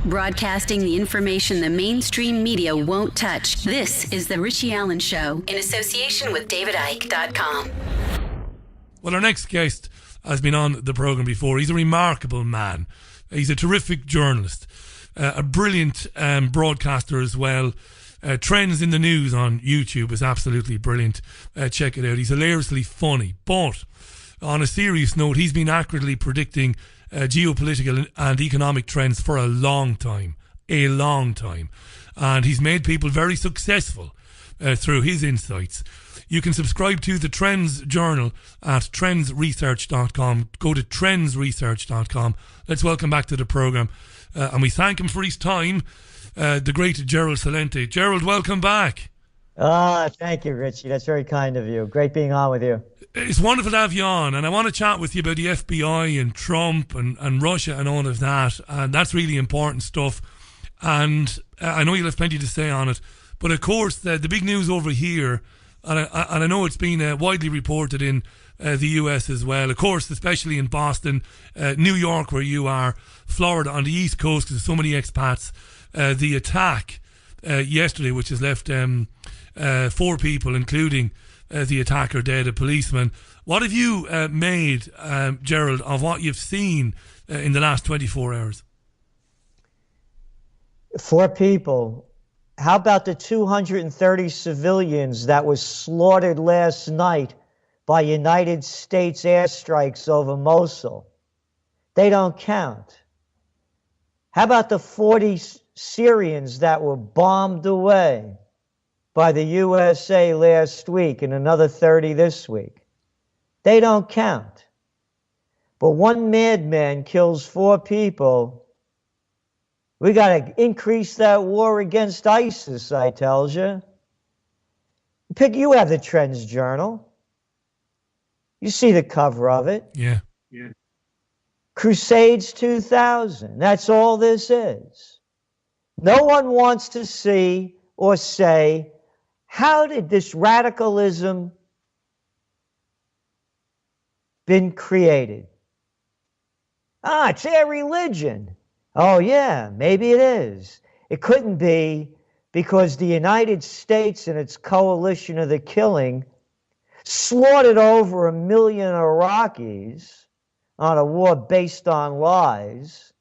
Broadcasting the information the mainstream media won't touch. This is The Richie Allen Show in association with DavidIke.com. Well, our next guest has been on the programme before. He's a remarkable man. He's a terrific journalist, a brilliant broadcaster as well. Trends in the News on YouTube is absolutely brilliant. Check it out. He's hilariously funny. But on a serious note, he's been accurately predicting geopolitical and economic trends for a long time. And he's made people very successful through his insights. You can subscribe to the Trends Journal at trendsresearch.com. Go to trendsresearch.com. Let's welcome back to the programme. And we thank him for his time, the great Gerald Celente. Gerald, welcome back. Thank you, Richie. That's very kind of you. Great being on with you. It's wonderful to have you on, and I want to chat with you about the FBI and Trump and Russia and all of that, and that's really important stuff. And I know you'll have plenty to say on it, but of course the big news over here, and I know it's been widely reported in the US as well, of course, especially in Boston, New York where you are, Florida, on the East Coast because there's so many expats, the attack yesterday, which has left 4 people, including the attacker dead, a policeman. What have you made, Gerald, of what you've seen in the last 24 hours? 4 people. How about the 230 civilians that was slaughtered last night by United States airstrikes over Mosul? They don't count. How about the 40 Syrians that were bombed away by the USA last week and another 30 this week? They don't count. But one madman kills 4 people. We got to increase that war against ISIS, I tells you. You have the Trends Journal. You see the cover of it. Yeah. Crusades 2000. That's all this is. No one wants to see or say, how did this radicalism been created? It's their religion. Oh yeah, maybe it is. It couldn't be, because the United States and its coalition of the killing slaughtered over 1 million Iraqis on a war based on lies,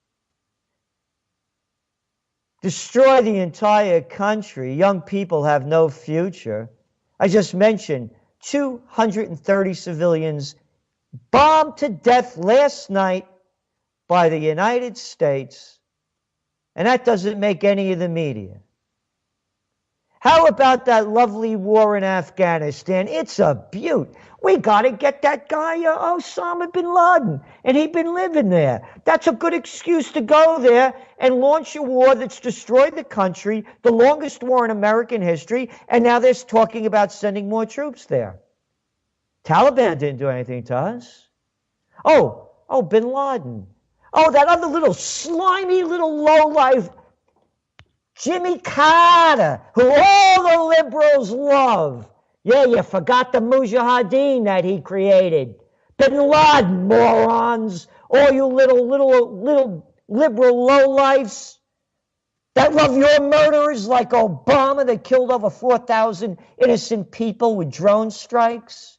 destroy the entire country. Young people have no future. I just mentioned 230 civilians bombed to death last night by the United States, and that doesn't make any of the media. How about that lovely war in Afghanistan? It's a beaut. We got to get that guy, Osama bin Laden, and he'd been living there. That's a good excuse to go there and launch a war that's destroyed the country, the longest war in American history, and now they're talking about sending more troops there. Taliban didn't do anything to us. Oh, bin Laden. Oh, that other little slimy little lowlife, Jimmy Carter, who all the liberals love. Yeah, you forgot the Mujahideen that he created. Bin Laden, morons. All you little liberal lowlifes that love your murderers like Obama that killed over 4,000 innocent people with drone strikes.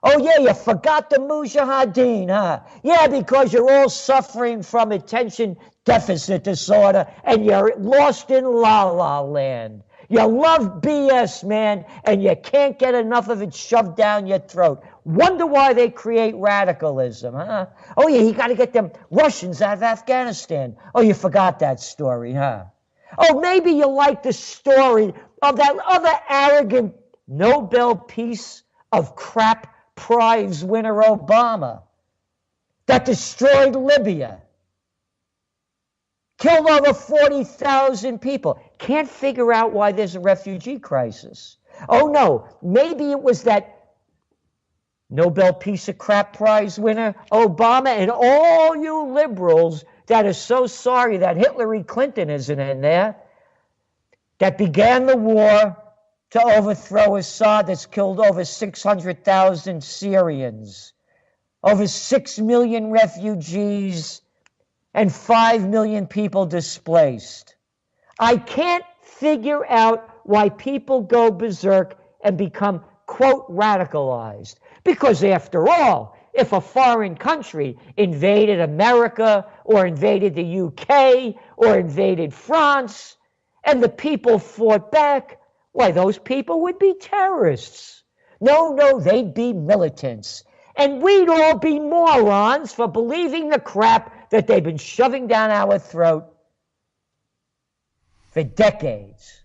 Oh, yeah, you forgot the Mujahideen, huh? Yeah, because you're all suffering from attention deficit disorder and you're lost in la-la land. You love BS, man, and you can't get enough of it shoved down your throat. Wonder why they create radicalism, huh? Oh, yeah, you got to get them Russians out of Afghanistan. Oh, you forgot that story, huh? Oh, maybe you like the story of that other arrogant Nobel Peace of Crap Prize winner Obama that destroyed Libya, killed over 40,000 people. Can't figure out why there's a refugee crisis. Oh no, maybe it was that Nobel Peace of Crap Prize winner Obama and all you liberals that are so sorry that Hillary Clinton isn't in there, that began the war to overthrow Assad that's killed over 600,000 Syrians, over 6 million refugees, and 5 million people displaced. I can't figure out why people go berserk and become, quote, radicalized. Because after all, if a foreign country invaded America or invaded the UK or invaded France and the people fought back, why, those people would be terrorists. No, they'd be militants. And we'd all be morons for believing the crap that they've been shoving down our throat for decades.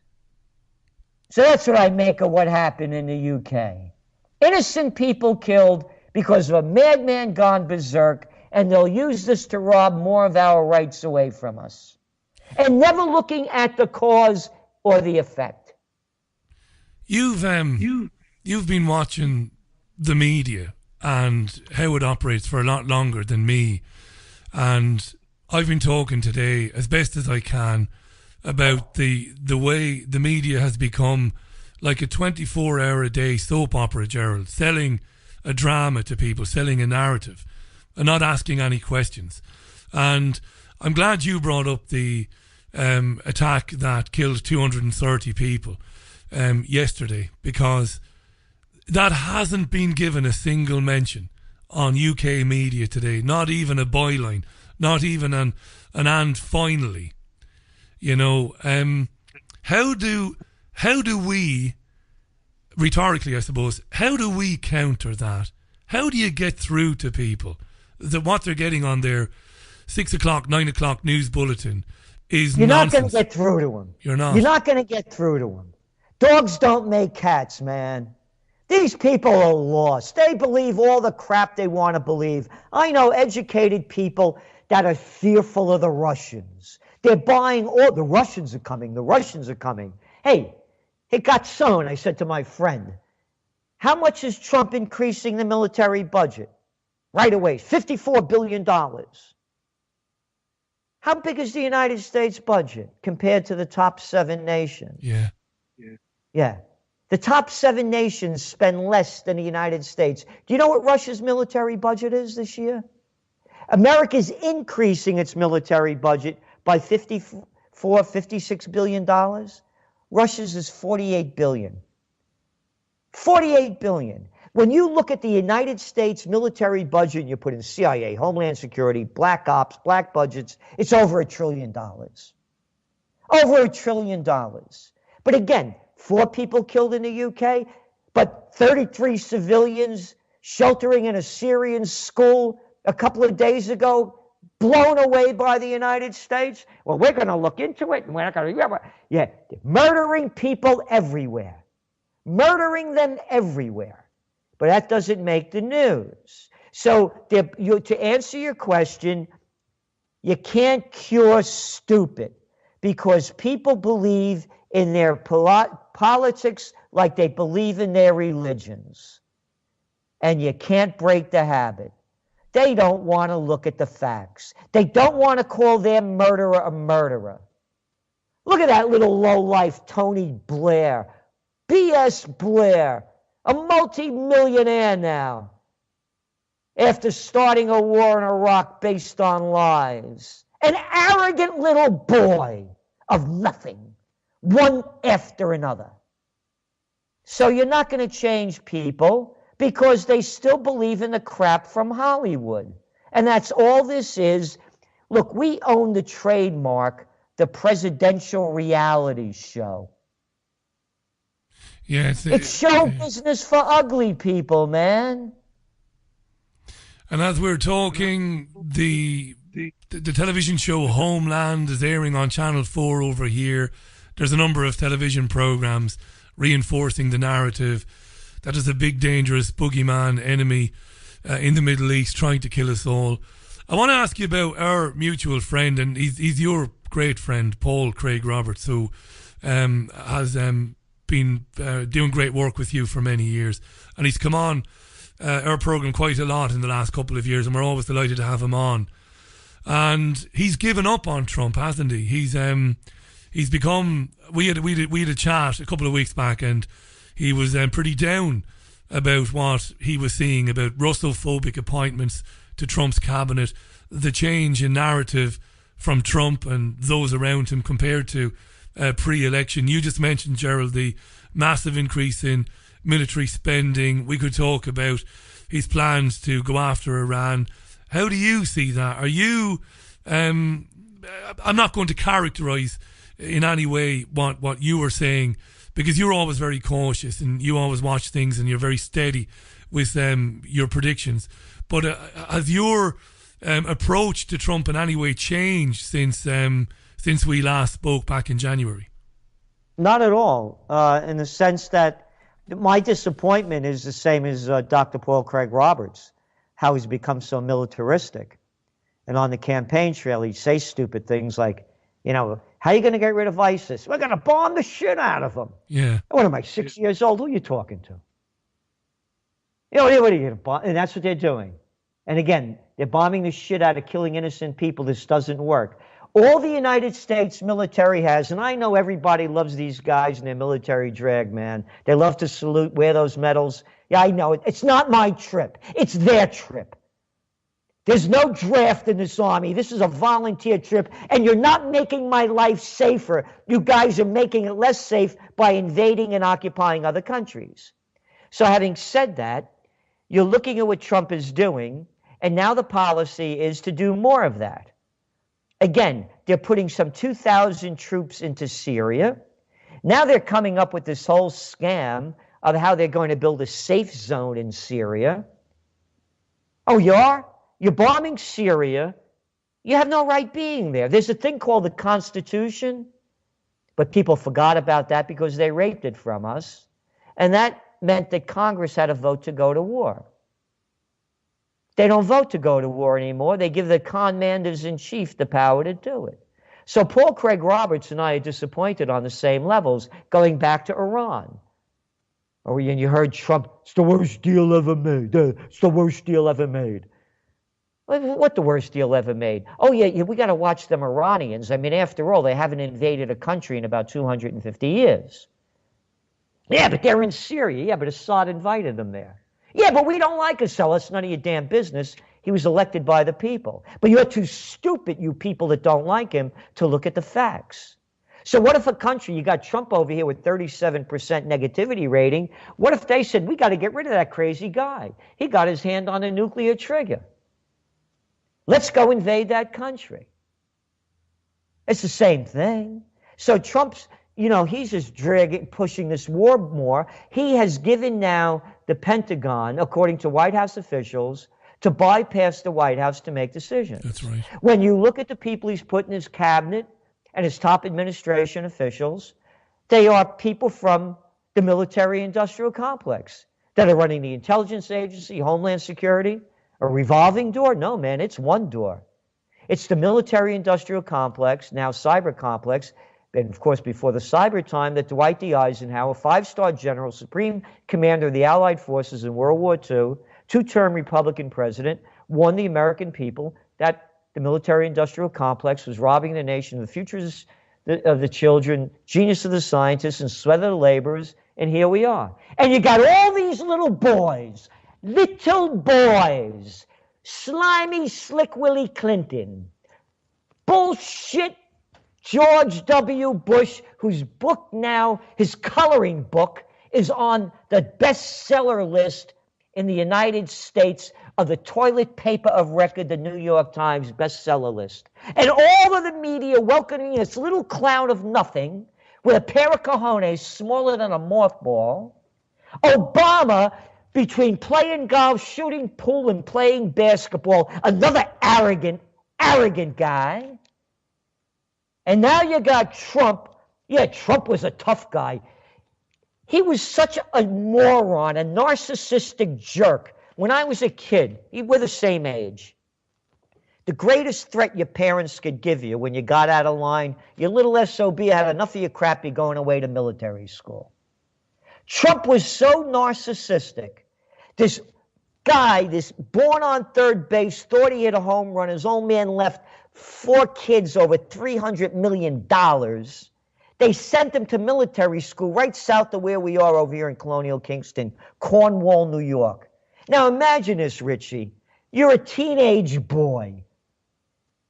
So that's what I make of what happened in the UK. Innocent people killed because of a madman gone berserk, and they'll use this to rob more of our rights away from us. And never looking at the cause or the effect. You've been watching the media and how it operates for a lot longer than me. And I've been talking today, as best as I can, about the way the media has become like a 24-hour-a-day soap opera, Gerald, selling a drama to people, selling a narrative, and not asking any questions. And I'm glad you brought up the attack that killed 230 people yesterday, because that hasn't been given a single mention on UK media today, not even a byline, not even an and finally. You know, how do we, rhetorically I suppose, how do we counter that? How do you get through to people that what they're getting on their 6 o'clock, 9 o'clock news bulletin is You're nonsense? not going to get through to them. You're not. You're not going to get through to them. Dogs don't make cats, man. These people are lost. They believe all the crap they want to believe. I know educated people that are fearful of the Russians. They're buying all, the Russians are coming, the Russians are coming. Hey, it got sown, I said to my friend. How much is Trump increasing the military budget? Right away, $54 billion. How big is the United States budget compared to the top 7 nations? Yeah. The top 7 nations spend less than the United States. Do you know what Russia's military budget is this year? America's increasing its military budget by $56 billion. Russia's is $48 billion. $48 billion. When you look at the United States military budget and you put in CIA, Homeland Security, Black Ops, black budgets, it's over $1 trillion. Over $1 trillion. But again, 4 people killed in the UK, but 33 civilians sheltering in a Syrian school a couple of days ago, blown away by the United States. Well, we're going to look into it, and we're not going to. Yeah, murdering people everywhere, murdering them everywhere. But that doesn't make the news. So, to answer your question, you can't cure stupid because people believe in their politics like they believe in their religions. And you can't break the habit. They don't want to look at the facts. They don't want to call their murderer a murderer. Look at that little lowlife Tony Blair. B.S. Blair, a multi-millionaire now, after starting a war in Iraq based on lies. An arrogant little boy of nothing, one after another. So you're not going to change people because they still believe in the crap from Hollywood. And that's all this is. Look, we own the trademark, the presidential reality show. Yeah, it's show business for ugly people, man. And as we're talking, the television show Homeland is airing on Channel 4 over here. There's a number of television programs reinforcing the narrative that is a big, dangerous boogeyman enemy in the Middle East trying to kill us all. I want to ask you about our mutual friend, and he's your great friend, Paul Craig Roberts, who has been doing great work with you for many years. And he's come on our programme quite a lot in the last couple of years, and we're always delighted to have him on. And he's given up on Trump, hasn't he? He's become... We had a chat a couple of weeks back, and he was pretty down about what he was seeing about Russophobic appointments to Trump's cabinet the change in narrative from Trump and those around him compared to pre-election. You just mentioned, Gerald, the massive increase in military spending. We could talk about his plans to go after Iran. How do you see that? Are you... I'm not going to characterize in any way what you were saying, because you're always very cautious and you always watch things and you're very steady with your predictions. But has your approach to Trump in any way changed since we last spoke back in January? Not at all, in the sense that my disappointment is the same as Dr. Paul Craig Roberts, how he's become so militaristic. And on the campaign trail, he'd say stupid things like, how are you going to get rid of ISIS? We're going to bomb the shit out of them. Yeah. What am I, 6 years old? Who are you talking to? What are you going to bomb? And that's what they're doing. And again, they're bombing the shit out of killing innocent people. This doesn't work. All the United States military has, and I know everybody loves these guys and their military drag, man. They love to salute, wear those medals. Yeah, I know it. It's not my trip. It's their trip. There's no draft in this army. This is a volunteer trip, and you're not making my life safer. You guys are making it less safe by invading and occupying other countries. So having said that, you're looking at what Trump is doing, and now the policy is to do more of that. Again, they're putting some 2,000 troops into Syria. Now they're coming up with this whole scam of how they're going to build a safe zone in Syria. Oh, you are? You're bombing Syria. You have no right being there. There's a thing called the Constitution, but people forgot about that because they raped it from us. And that meant that Congress had a vote to go to war. They don't vote to go to war anymore. They give the commanders-in-chief the power to do it. So Paul Craig Roberts and I are disappointed on the same levels, going back to Iran. Or you heard Trump, it's the worst deal ever made. It's the worst deal ever made. What the worst deal ever made? Oh, yeah, we got to watch them Iranians. I mean, after all, they haven't invaded a country in about 250 years. Yeah, but they're in Syria. Yeah, but Assad invited them there. Yeah, but we don't like Assad. That's none of your damn business. He was elected by the people. But you're too stupid, you people that don't like him, to look at the facts. So what if a country, you got Trump over here with 37% negativity rating, what if they said, we got to get rid of that crazy guy? He got his hand on a nuclear trigger. Let's go invade that country. It's the same thing. So Trump's, he's just pushing this war more. He has given now the Pentagon, according to White House officials, to bypass the White House to make decisions. That's right. When you look at the people he's put in his cabinet and his top administration officials, they are people from the military-industrial complex that are running the intelligence agency, Homeland Security. A revolving door? No, man, it's one door. It's the military-industrial complex, now cyber complex, and of course before the cyber time that Dwight D. Eisenhower, five-star general, supreme commander of the Allied forces in World War II, two-term Republican president, warned the American people that the military-industrial complex was robbing the nation of the futures of the children, genius of the scientists, and sweat of the laborers, and here we are. And you got all these little boys, slimy, slick Willie Clinton, bullshit George W. Bush, whose book now, his coloring book, is on the bestseller list in the United States of the toilet paper of record, the New York Times bestseller list. And all of the media welcoming this little clown of nothing with a pair of cojones smaller than a mothball. Obama, between playing golf, shooting pool, and playing basketball, another arrogant guy. And now you got Trump. Yeah, Trump was a tough guy. He was such a moron, a narcissistic jerk. When I was a kid, we're the same age. The greatest threat your parents could give you when you got out of line, your little SOB had enough of your crap, you're going away to military school. Trump was so narcissistic. This guy, this born on third base, thought he hit a home run. His old man left 4 kids over $300 million. They sent him to military school right south of where we are over here in Colonial Kingston, Cornwall, New York. Now imagine this, Richie. You're a teenage boy.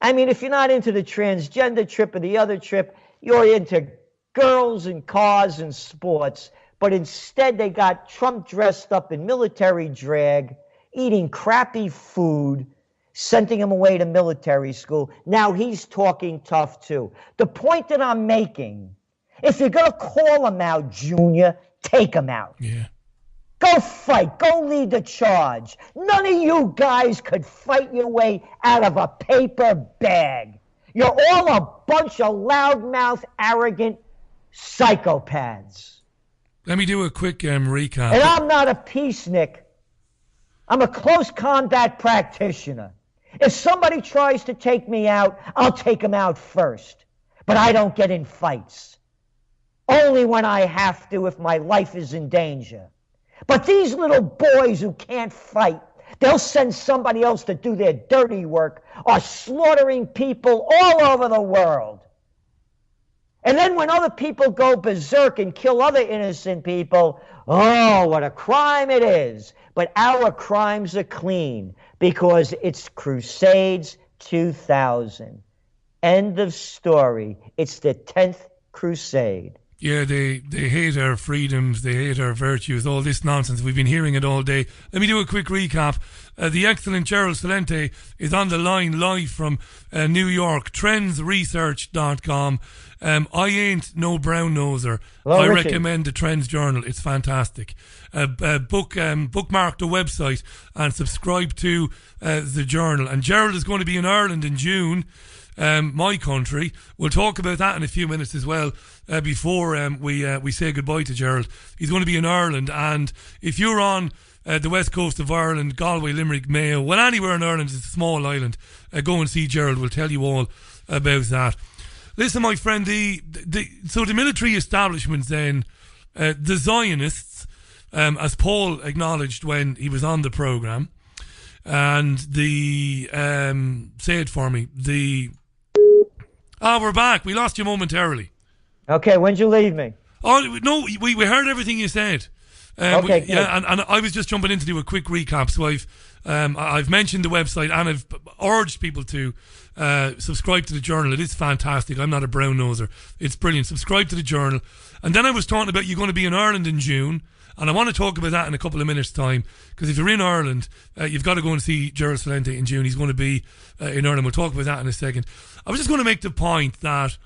I mean, if you're not into the transgender trip or the other trip, you're into girls and cars and sports. But instead, they got Trump dressed up in military drag, eating crappy food, sending him away to military school. Now he's talking tough, too. The point that I'm making, if you're going to call him out, Junior, take him out. Yeah. Go fight. Go lead the charge. None of you guys could fight your way out of a paper bag. You're all a bunch of loudmouth, arrogant psychopaths. Let me do a quick recap. And I'm not a peacenik. I'm a close combat practitioner. If somebody tries to take me out, I'll take them out first. But I don't get in fights. Only when I have to, if my life is in danger. But these little boys who can't fight, they'll send somebody else to do their dirty work, are slaughtering people all over the world. And then when other people go berserk and kill other innocent people, oh, what a crime it is. But our crimes are clean because it's Crusades 2000. End of story. It's the 10th Crusade. Yeah, they hate our freedoms, they hate our virtues, all this nonsense. We've been hearing it all day. Let me do a quick recap. The excellent Gerald Celente is on the line live from New York, trendsresearch.com. I ain't no brown noser. Hello, I Richard. recommend the Trends Journal. It's fantastic. Bookmark the website and subscribe to the journal. And Gerald is going to be in Ireland in June. My country. We'll talk about that in a few minutes as well before we say goodbye to Gerald. He's going to be in Ireland, and if you're on the west coast of Ireland, Galway, Limerick, Mayo, well, anywhere in Ireland, it's a small island, go and see Gerald. We'll tell you all about that. Listen, my friend, so the military establishments then, the Zionists, as Paul acknowledged when he was on the programme, and say it for me, we're back. We lost you momentarily. Okay, when'd you leave me? Oh, no, we heard everything you said. Okay, good. Yeah, and I was just jumping in to do a quick recap. So I've mentioned the website and I've urged people to subscribe to the journal. It is fantastic. I'm not a brown noser. It's brilliant. Subscribe to the journal. And then I was talking about you're going to be in Ireland in June. And I want to talk about that in a couple of minutes' time, because if you're in Ireland, you've got to go and see Gerald Celente in June. He's going to be in Ireland. We'll talk about that in a second. I was just going to make the point that,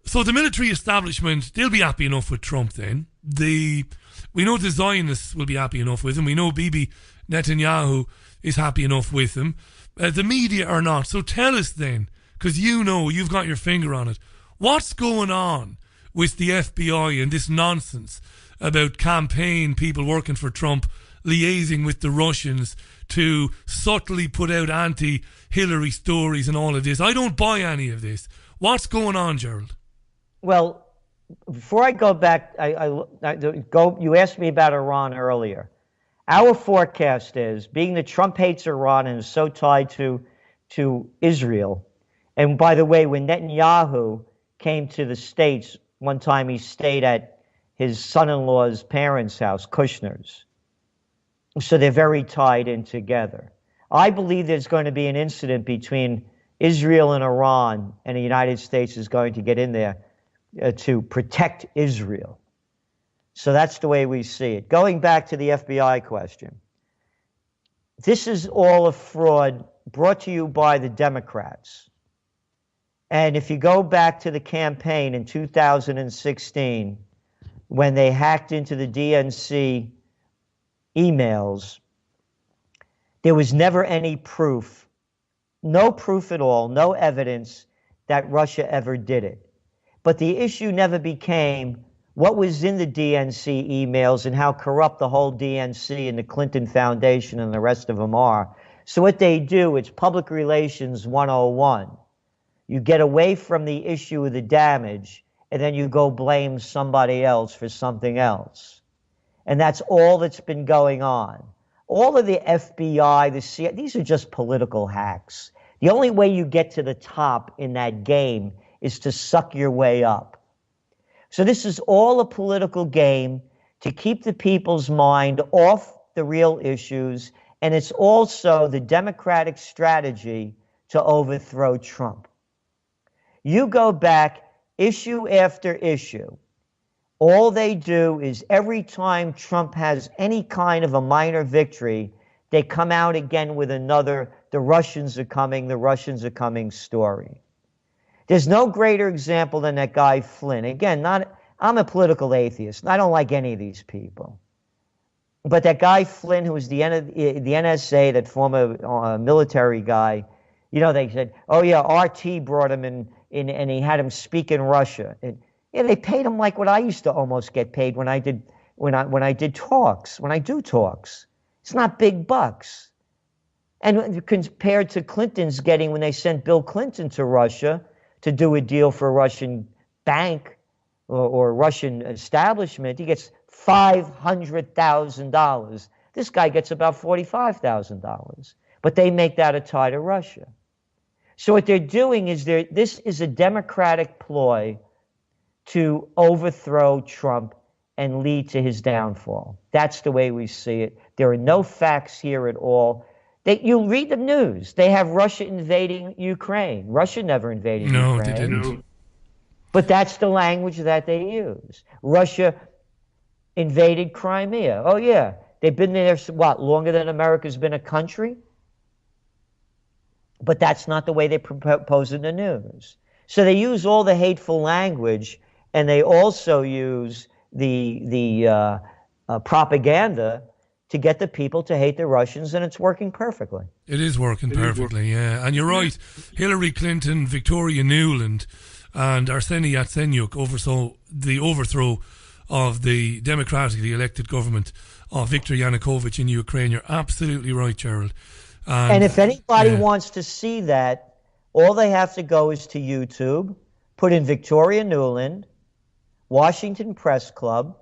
so the military establishment, they'll be happy enough with Trump then. We know the Zionists will be happy enough with him. We know Bibi Netanyahu is happy enough with him. The media are not. So tell us then, because you've got your finger on it. What's going on with the FBI and this nonsense about campaign people working for Trump liaising with the Russians to subtly put out anti-Hillary stories and all of this? I don't buy any of this. What's going on, Gerald? Well, before I go back, you asked me about Iran earlier. Our forecast is, being that Trump hates Iran and is so tied to Israel, and by the way, when Netanyahu came to the States, one time he stayed at his son-in-law's parents' house, Kushner's. So they're very tied in together. I believe there's going to be an incident between Israel and Iran, and the United States is going to get in there to protect Israel. So that's the way we see it. Going back to the FBI question, this is all a fraud brought to you by the Democrats. And if you go back to the campaign in 2016, when they hacked into the DNC emails, there was never any proof, no proof at all, no evidence that Russia ever did it. But the issue never became what was in the DNC emails and how corrupt the whole DNC and the Clinton Foundation and the rest of them are. So what they do, it's public relations 101. You get away from the issue of the damage, and then you go blame somebody else for something else. And that's all that's been going on. All of the FBI, the CIA, these are just political hacks. The only way you get to the top in that game is to suck your way up. So this is all a political game to keep the people's mind off the real issues, and it's also the Democratic strategy to overthrow Trump. You go back issue after issue. All they do is every time Trump has any kind of a minor victory, they come out again with another, the Russians are coming story. There's no greater example than that guy Flynn. Again, I'm a political atheist, and I don't like any of these people. But that guy Flynn, who was the NSA, that former military guy, you know, they said, oh yeah, RT brought him in and he had him speak in Russia. And yeah, they paid him like what I used to almost get paid when I do talks. It's not big bucks. And compared to Clinton's getting when they sent Bill Clinton to Russia to do a deal for a Russian bank or Russian establishment, he gets $500,000. This guy gets about $45,000. But they make that a tie to Russia. So what they're doing is this is a Democratic ploy to overthrow Trump and lead to his downfall. That's the way we see it. There are no facts here at all. You read the news. They have Russia invading Ukraine. Russia never invaded Ukraine. No, they didn't. But that's the language that they use. Russia invaded Crimea. Oh, yeah. They've been there, what, longer than America's been a country? But that's not the way they propose in the news. So they use all the hateful language, and they also use the propaganda to get the people to hate the Russians, and it's working perfectly. It is working perfectly, yeah. And you're right. Hillary Clinton, Victoria Nuland, and Arseniy Yatsenyuk oversaw the overthrow of the democratically elected government of Viktor Yanukovych in Ukraine. You're absolutely right, Gerald. And if anybody wants to see that, all they have to go is to YouTube, put in Victoria Nuland, Washington Press Club.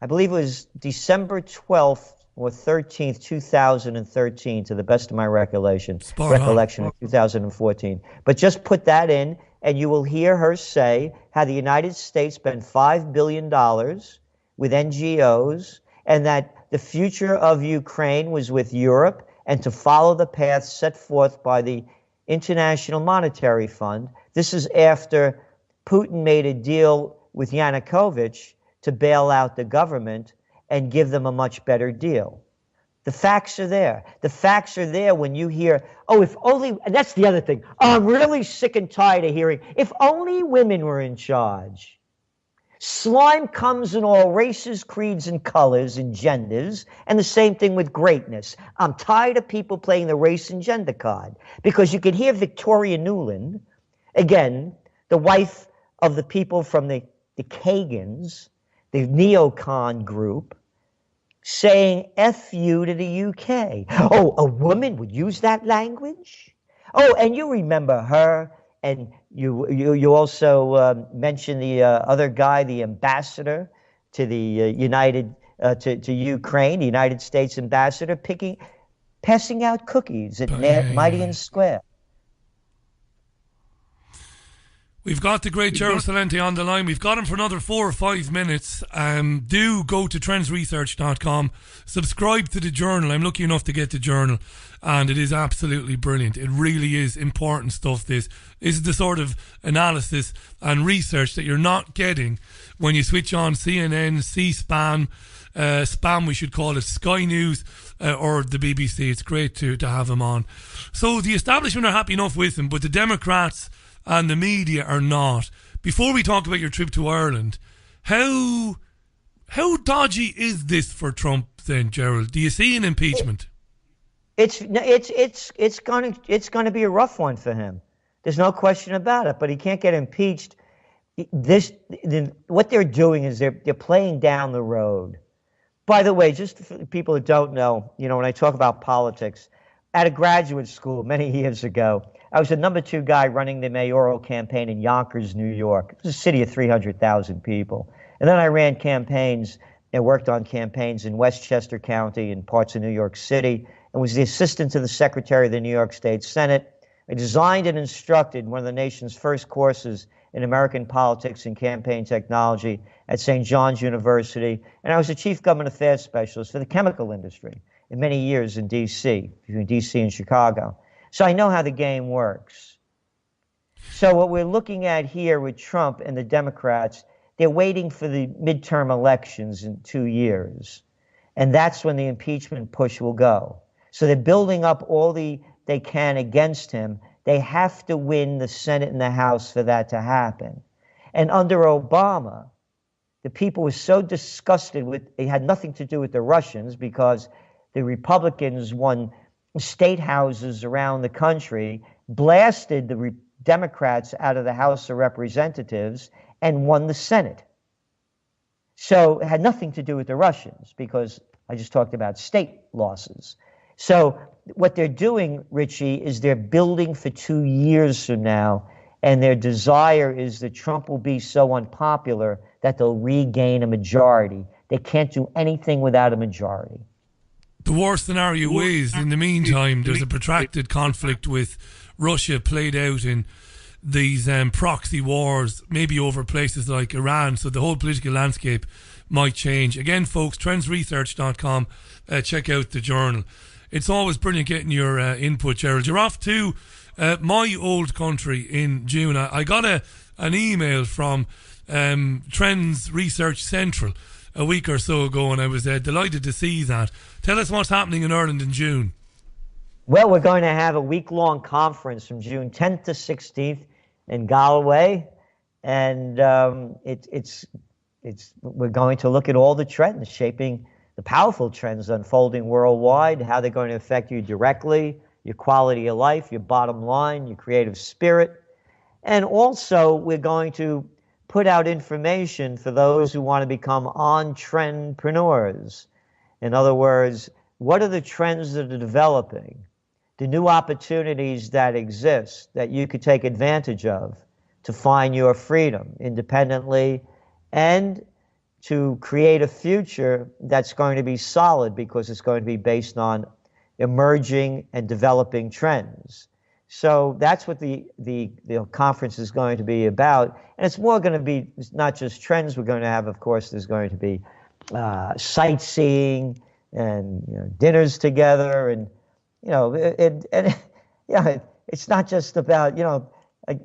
I believe it was December 12th or 13th, 2013, to the best of my recollection of 2014. But just put that in, and you will hear her say how the United States spent $5 billion with NGOs, and that the future of Ukraine was with Europe, and to follow the path set forth by the International Monetary Fund. This is after Putin made a deal with Yanukovych to bail out the government and give them a much better deal. The facts are there. The facts are there when you hear, oh, if only, and that's the other thing. Oh, I'm really sick and tired of hearing, if only women were in charge. Slime comes in all races, creeds, and colors and genders, and the same thing with greatness. I'm tired of people playing the race and gender card, because you can hear Victoria Nuland, again, the wife of the people from the Kagans, the neocon group, saying F you to the UK. Oh, a woman would use that language? Oh, and you remember her, and you also mentioned the other guy, the ambassador to the to Ukraine, the United States ambassador, passing out cookies at Mighty Square. We've got the great Gerald Celente on the line. We've got him for another 4 or 5 minutes. Do go to trendsresearch.com. Subscribe to the journal. I'm lucky enough to get the journal, and it is absolutely brilliant. It really is important stuff. This is the sort of analysis and research that you're not getting when you switch on CNN, C-SPAN, spam we should call it, Sky News, or the BBC. It's great to have him on. So the establishment are happy enough with him, but the Democrats and the media are not. Before we talk about your trip to Ireland, how dodgy is this for Trump then, Gerald? Do you see an impeachment? It's going to be a rough one for him. There's no question about it. But he can't get impeached. What they're doing is they're playing down the road. By the way, just for people who don't know, when I talk about politics, at a graduate school many years ago, I was the number 2 guy running the mayoral campaign in Yonkers, New York. It was a city of 300,000 people. And then I ran campaigns and worked on campaigns in Westchester County and parts of New York City, and was the assistant to the Secretary of the New York State Senate. I designed and instructed one of the nation's first courses in American politics and campaign technology at St. John's University. And I was the chief government affairs specialist for the chemical industry in many years in D.C., between D.C. and Chicago. So I know how the game works. So what we're looking at here with Trump and the Democrats, they're waiting for the midterm elections in 2 years. And that's when the impeachment push will go. So they're building up all they can against him. They have to win the Senate and the House for that to happen. And under Obama, the people were so disgusted with, it had nothing to do with the Russians, because the Republicans won state houses around the country, blasted the Democrats out of the House of Representatives, and won the Senate. So it had nothing to do with the Russians, because I just talked about state losses. So what they're doing, Richie, is they're building for 2 years from now, and their desire is that Trump will be so unpopular that they'll regain a majority. They can't do anything without a majority. The worst scenario is, in the meantime, there's a protracted conflict with Russia played out in these proxy wars, maybe over places like Iran, so the whole political landscape might change. Again, folks, trendsresearch.com, check out the journal. It's always brilliant getting your input, Gerald. You're off to my old country in June. I got an email from Trends Research Central a week or so ago, and I was delighted to see that. Tell us what's happening in Ireland in June. Well, we're going to have a week-long conference from June 10th to 16th in Galway, and we're going to look at all the trends shaping the powerful trends unfolding worldwide, how they're going to affect you directly, your quality of life, your bottom line, your creative spirit. And also, we're going to put out information for those who want to become on-trendpreneurs. In other words, what are the trends that are developing, the new opportunities that exist that you could take advantage of to find your freedom independently and to create a future that's going to be solid, because it's going to be based on emerging and developing trends. So that's what the conference is going to be about. And it's more going to be not just trends. We're going to have, of course, there's going to be sightseeing and dinners together. And, it's not just about,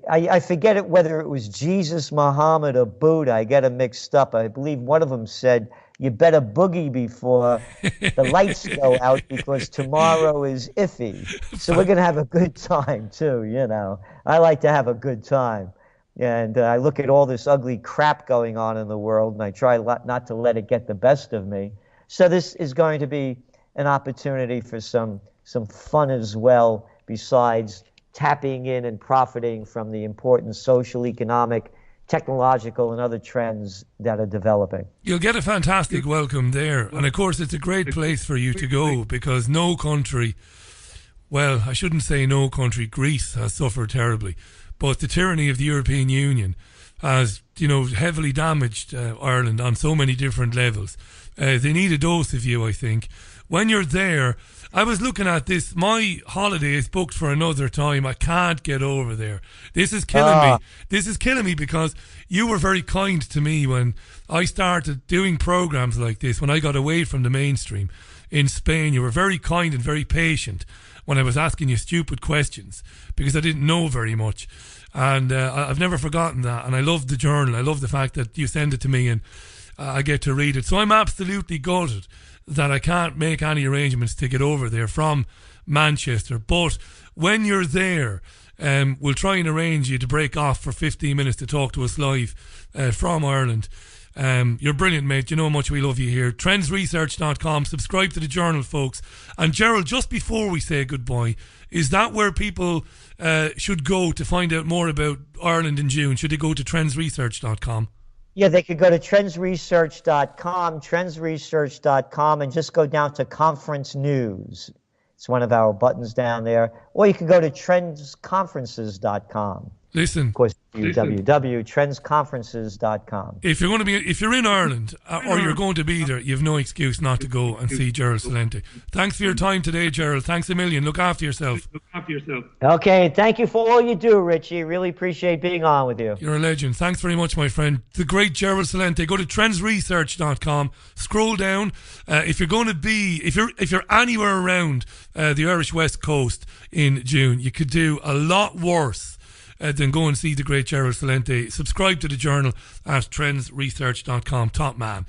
I forget whether it was Jesus, Muhammad, or Buddha. I get them mixed up. I believe one of them said, you better boogie before the lights go out, because tomorrow is iffy. So we're going to have a good time, too, I like to have a good time. And I look at all this ugly crap going on in the world, and I try not to let it get the best of me. So this is going to be an opportunity for some fun as well, besides tapping in and profiting from the important social, economic, technological, and other trends that are developing. You'll get a fantastic welcome there. And of course, it's a great place for you to go, because no country, well, I shouldn't say no country, Greece has suffered terribly, but the tyranny of the European Union has, heavily damaged Ireland on so many different levels. They need a dose of you, I think. When you're there, I was looking at this. My holiday is booked for another time. I can't get over there. This is killing me. This is killing me, because you were very kind to me when I started doing programs like this, when I got away from the mainstream in Spain. You were very kind and very patient when I was asking you stupid questions, because I didn't know very much. And I've never forgotten that. And I love the journal. I love the fact that you send it to me and I get to read it. So I'm absolutely gutted that I can't make any arrangements to get over there from Manchester. But when you're there, we'll try and arrange you to break off for 15 minutes to talk to us live from Ireland. You're brilliant, mate. You know how much we love you here. Trendsresearch.com. Subscribe to the journal, folks. And Gerald, just before we say goodbye, is that where people should go to find out more about Ireland in June? Should they go to trendsresearch.com? Yeah, they could go to trendsresearch.com, and just go down to conference news. It's one of our buttons down there. Or you can go to trendsconferences.com. Listen, Of course, www.trendsconferences.com. if you're in Ireland or you're going to be there, you've no excuse not to go and see Gerald Celente. Thanks for your time today, Gerald. Thanks a million. Look after yourself. Okay, thank you for all you do, Richie. Really appreciate being on with you. You're a legend. Thanks very much, my friend. The great Gerald Celente. Go to trendsresearch.com. Scroll down. If you're going to be, if you're anywhere around the Irish West Coast in June, you could do a lot worse then go and see the great Gerald Celente. Subscribe to the journal at trendsresearch.com. Top man.